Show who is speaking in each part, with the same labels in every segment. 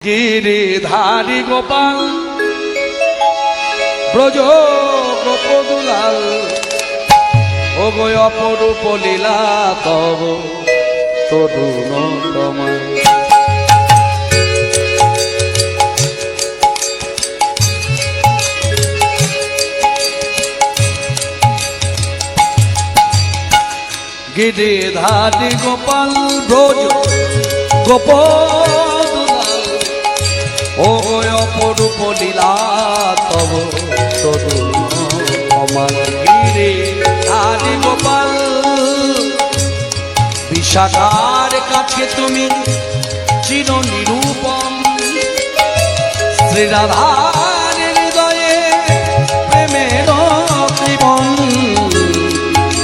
Speaker 1: গিরিধারী গোপাল ব্রজ গোপদুলাল ও গো অপরূপ লীলা তব তরুণ তোমার। গিরিধারী গোপাল ব্রজ গোপদুলাল ও গো অপরূপ লীলা তব তরুণ তোমার। গিরিধারী গোপাল বিশাখার কাছে তুমি চির নিরূপম, শ্রীরাধার হৃদয়ে প্রেমের জীবন।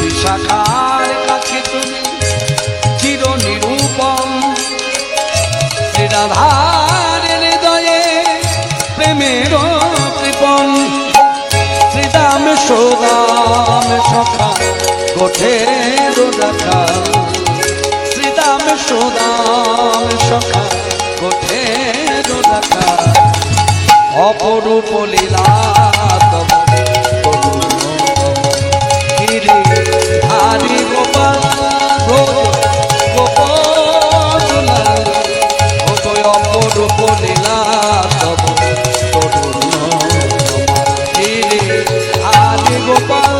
Speaker 1: বিশাখার কাছে তুমি চির নিরূপম, শ্রীরাধার হৃদয়ে প্রেমের কৃপণ। শ্রীদাম সুদাম সখা গোঠের রাখাল, শ্রীদাম সুদাম সখা গোঠের রাখাল। অপরূপ লীলা তব গিরিধারী গোপাল গোপদুলাল ও গো অপরূপ লীলা তব তরুণ। গিরিধারী গোপাল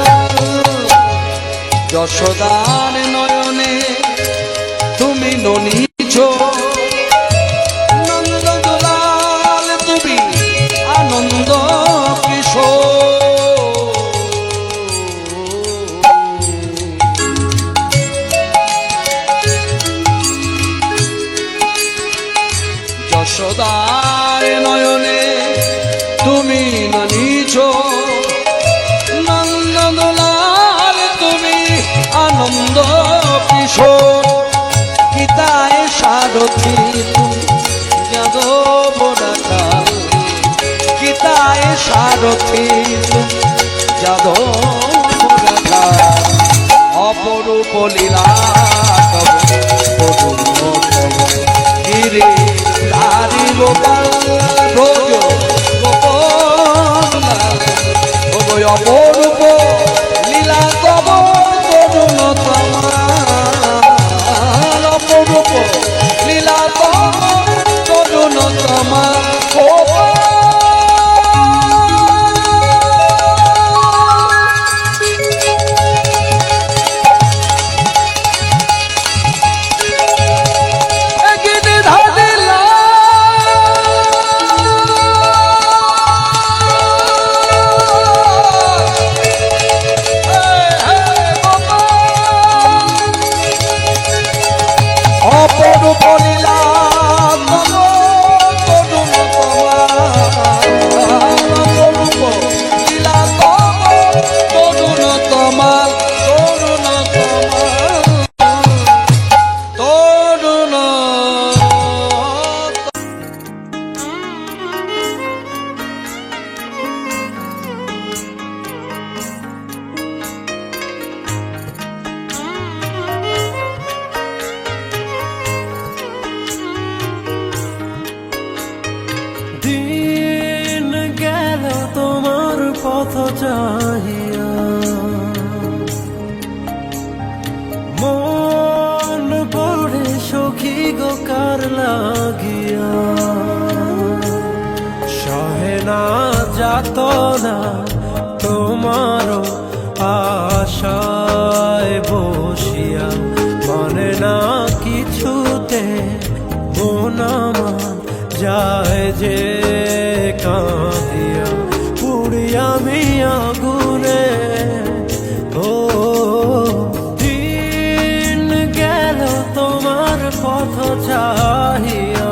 Speaker 1: যশোদার নয়নে তুমি ননীছ, নন্দদুলাল তুমি আনন্দ কিশোর। যশোদার নয়নে তুমি ননীছ, নন্দদুলাল তুমি আনন্দ কিশোর। গীতায় সারথি তুমি যাদব রাখাল, গীতায় সারথি তুমি যাদব রাখাল। অপরূপ লীলা তব তরুণ তব। গিরিধারী গোপাল ব্রজ গোপদুলাল ও গো অপরূপ লীলা তব তরুণ তোমার। অপরূপ লীলা তব তরুণ তোমার। অপরূপ লীলা তব তরুণ তোমার। অপরূপ লীলা তব তরুণ তোমার। তরুণ তোমার তরুণ।
Speaker 2: দিন গেল তোমার পথ চাহিয়া, মন পড়ে সখী গো কার লাগিয়া। সহে না যাত না তোমার আশায় বসিয়া, মানে না কিছুতে মন আমার যায় যে কাঁদিয়া। পুড়িয়া আমি আগুনে ও দিন গেল তোমার পথ চাহিয়া।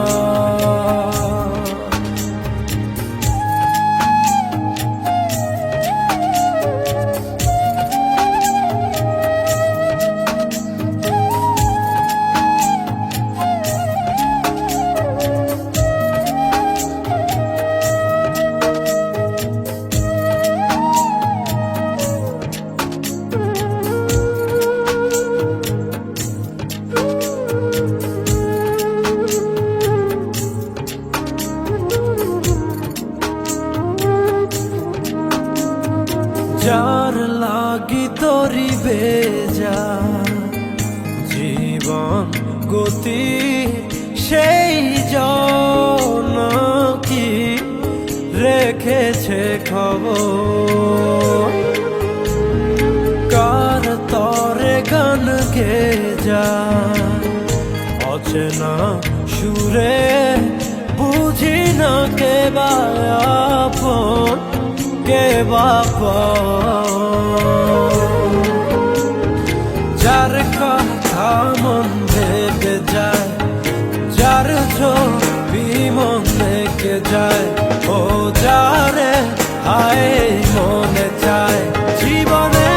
Speaker 2: যার লাগি তরি বেজা জীবন গতি সেই জন কি রেখেছে খবর কার তরে গান গে যা অচেনা সুরে বুঝি না কে বা আপন কে যার কথা মন ভেবে যায় যার ছবি মন দেখে যায় ও যারে হায় মনে চায় জীবনে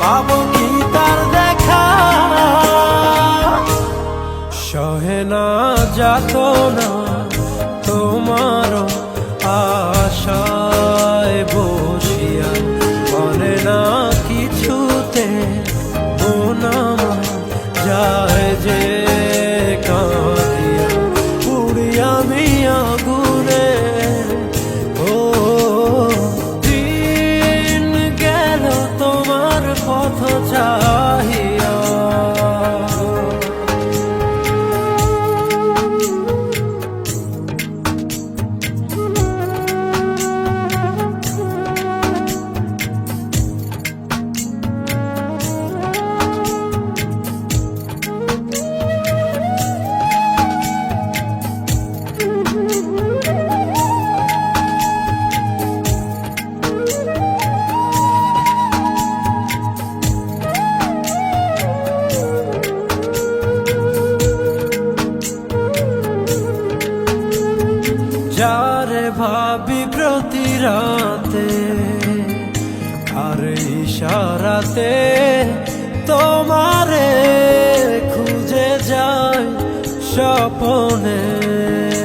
Speaker 2: পাবো কি তার দেখা সহে না যাত না তোমার আশায় বসিয়া মনে না কিছুতে মন আমার যায় যে কাঁদিয়া পুড়ি আমি আগুনে ও দিন গেল তোমার পথ চাহিয়া যারে ভাবি প্রতি রাতে আর ইশারাতে তোমারে খুঁজে যায় স্বপনে